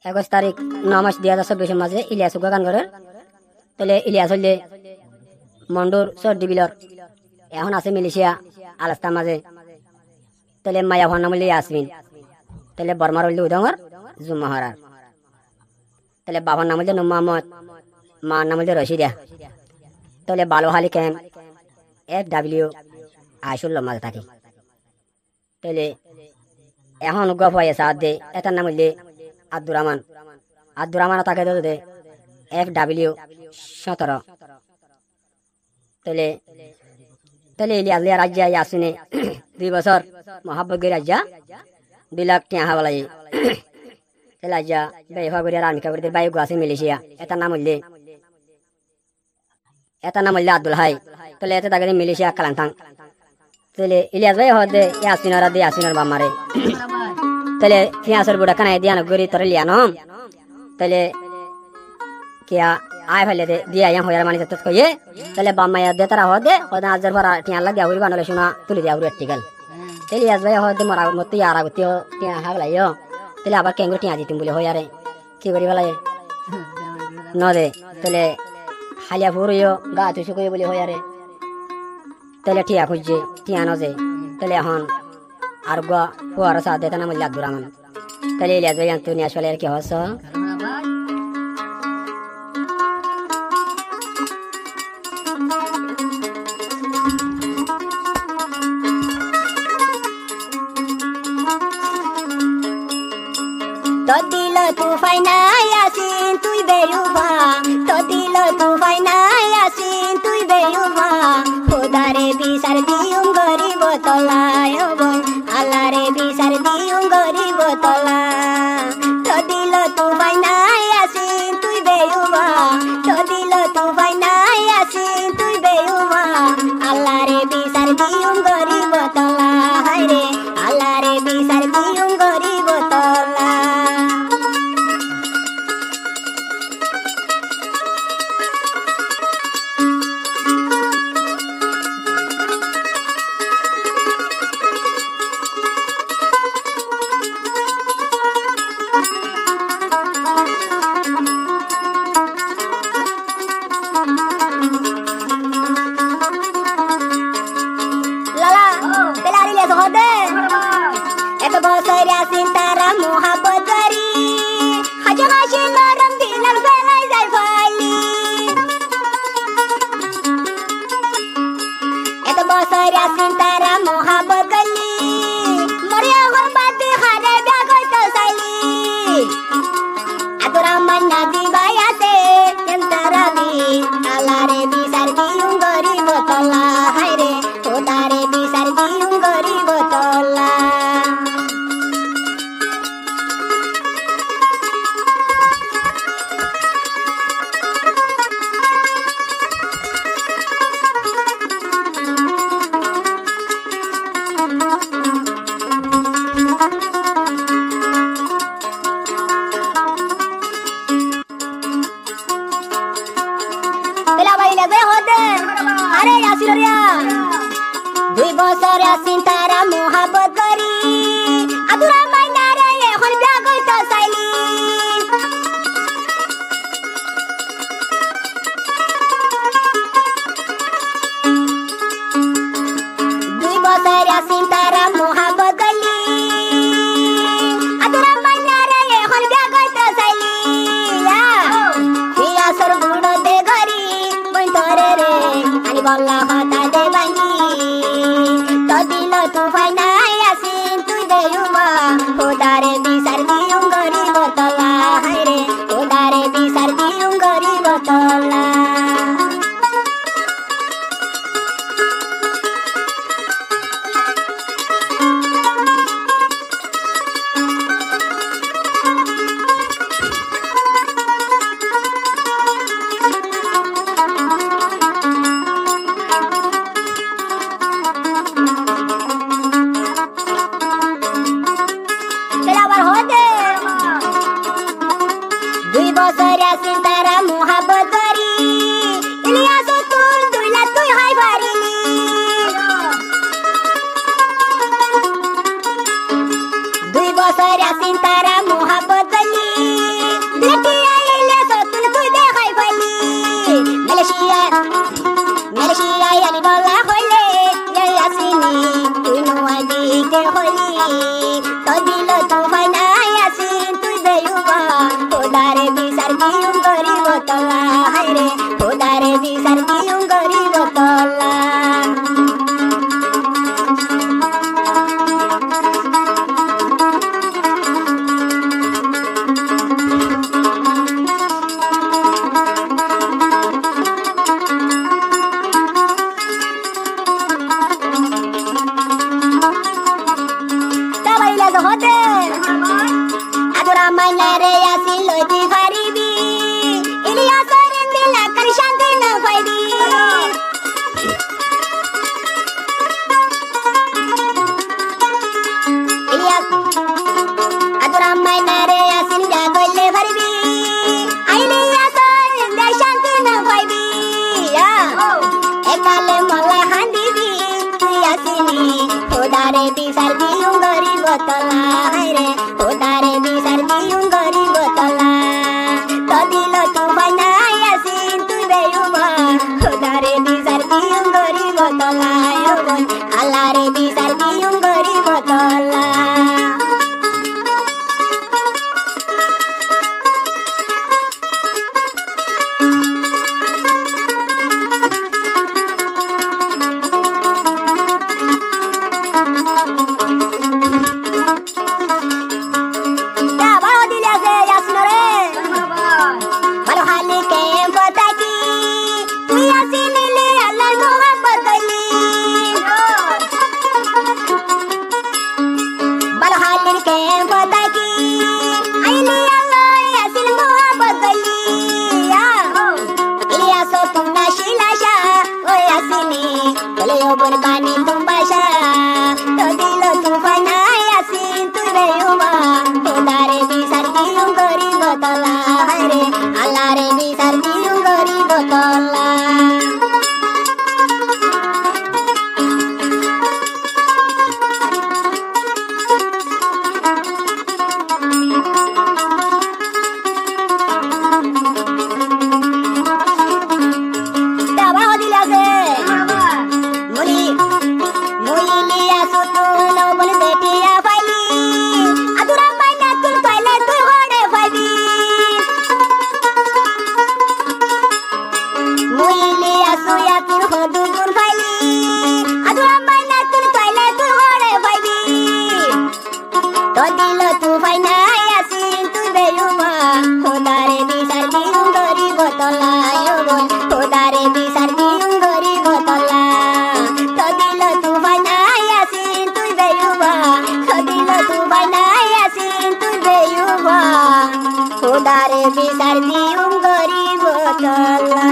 21 তারিখ 9 মাস 2024 মাঝে ইলিয়াস গান করেন। তাহলে ইলিয়াস হইলে মন্ডুর সর্দি বিলর এখন আছে মিলিশিয়া আলাস্তার মাঝে। তাহলে মায়া হওয়ার নাম হইলে ইয়াসমিন। তাহলে বর্মার হইলে উদঙ্গর জুম্মাহরার। তাহলে বাবার নাম হইলে নুম মোহাম্মদ, মার নাম হইলে রশিদা। তাহলে বালোহালি ক্যাম্প FW আশুল্লার মাঝে থাকি। তাহলে এখন গপ হয়ে সাথ দে এটার নাম হইলে আব্দুর রহমান। আব্দুর রহমান তাকে দে FW 17। তাহলে তাহলে ইলিয়াস লিয়া রাজ্যা ইয়াসিনে 2 বছর মহাব্বত গিয়ে রাজ্যা 2 লাখ টিয়া হাওলাই। তাহলে রাজ্যা বেফা করে রামিকা করে বাইক আছে মিলিশিয়া এটার নাম হইলে আব্দুল হাই। তাহলে এতে তাকে মিলিশিয়া কালান্তাং। তাহলে ইলিয়াস ভাই হদে ইয়াসিনরা দে ইয়াসিনর বামারে। তাহলে ফিয়াসর বুড়া কানাই দিয়ান গরি তোরে লিয়ানম। তাহলে কিয়া আয় ফেলে দে দিয়া ইয়াম হয়ার মানি তত কইয়ে। তাহলে বাম্মায়া দে তারা হদে হদা আজর ভরা টিয়া লাগ দিয়া উরি বানলে শোনা তুলি দিয়া উরি আর্টিকেল। তাহলে ইয়াস ভাই হদে মরা মত ইয়ার আগতি টিয়া হাগলাইও। তাহলে আবার কেঙ্গুর টিয়া দিতিম বলে হয়ারে কি করি বলাই ন দে। তাহলে হালিয়া ফুরিও গা তুসু কই বলে হয়ারে। তাহলে টিয়া খুঁজছে টিয়া নজে। তাহলে এখন আর গা ফুয়ার সাথ দেতা নাম হইলে আব্দুর রহমান। তাহলে ইলিয়াস ভাই আন্তু নিয়ে আসলে আর কি হস তো দিল তুফাই নাই আসিন তুই বেরুবা। তো দিল তুফাই নাই আসিন তুই বেরুবা। খোদারে বিচার দিউম গরিব তলায় আল্লাহরে বিচার দিউম গরিব তলা। তো দিল তুফাই নাই আসিন তুই বেরুবা। তো দিল তুফাই নাই আসিন তুই বেরুবা। আল্লাহরে বিচার দিউম গরিব তলা। হায়রে আল্লাহরে বিচার দিউম গরিব তলা। এত বছর আসিন তারা মোহাব্বত করি হাজে হাসি নরম দিলার ফেলাই যায় ফাইলি। এত বছর আসিন তারা মোহাব্বত করলি মরিয়া হর বাতে হারে ব্যাগই তো সাইলি। আব্দুর রহমান নাদি ভাই আছে এন্তরা বি আল্লাহরে বিচার দিউম গরিব তলা। হায়রে খোদারে বিচার দিউম গরিব তলা। আরে আসিল রিয়া 2 বছর আসিন তারা মোহাব্বত করি আব্দুর রহমান নারে এখন বিয়া কইতো চাইলি। 2 বছর আসিন তারা মোহাব্বত করলি আব্দুর রহমান নারে এখন বিয়া কইতো চাইলি। ফিয়াসর বুড়ো দে ঘরি বই তোরে রে আনি বল্লা হতা দে বাঙ্গি। তো দিল ফাইনারে আসি লইতে পারিবি ইলিয়াসের দিলা কার শান্তি না পাইবি ইলিয়াস আদরা মাইনারে আসিন যা কইলে পারিবি ইলিয়াসের দিলা শান্তি না পাইবি একালে মলা হান্দিবি তুই আসিনি খোদারে বিচার দিউম গরিব তলা হায়রে খোদারে বিচার দিউম গরিব তলা তো দিল তু ফাইনাই আসিন তুই বেয়ুবা খোদারে বিচার দিউম গরিব তলা আল্লাহরে বিচার দিউম গরিব তলা Bani tumbasha, to dilo tu fanai asin tu beuma, khudare bisar dium gori botola, hare Allah re bisar dium gori botola. Khudare bisar dium gori botola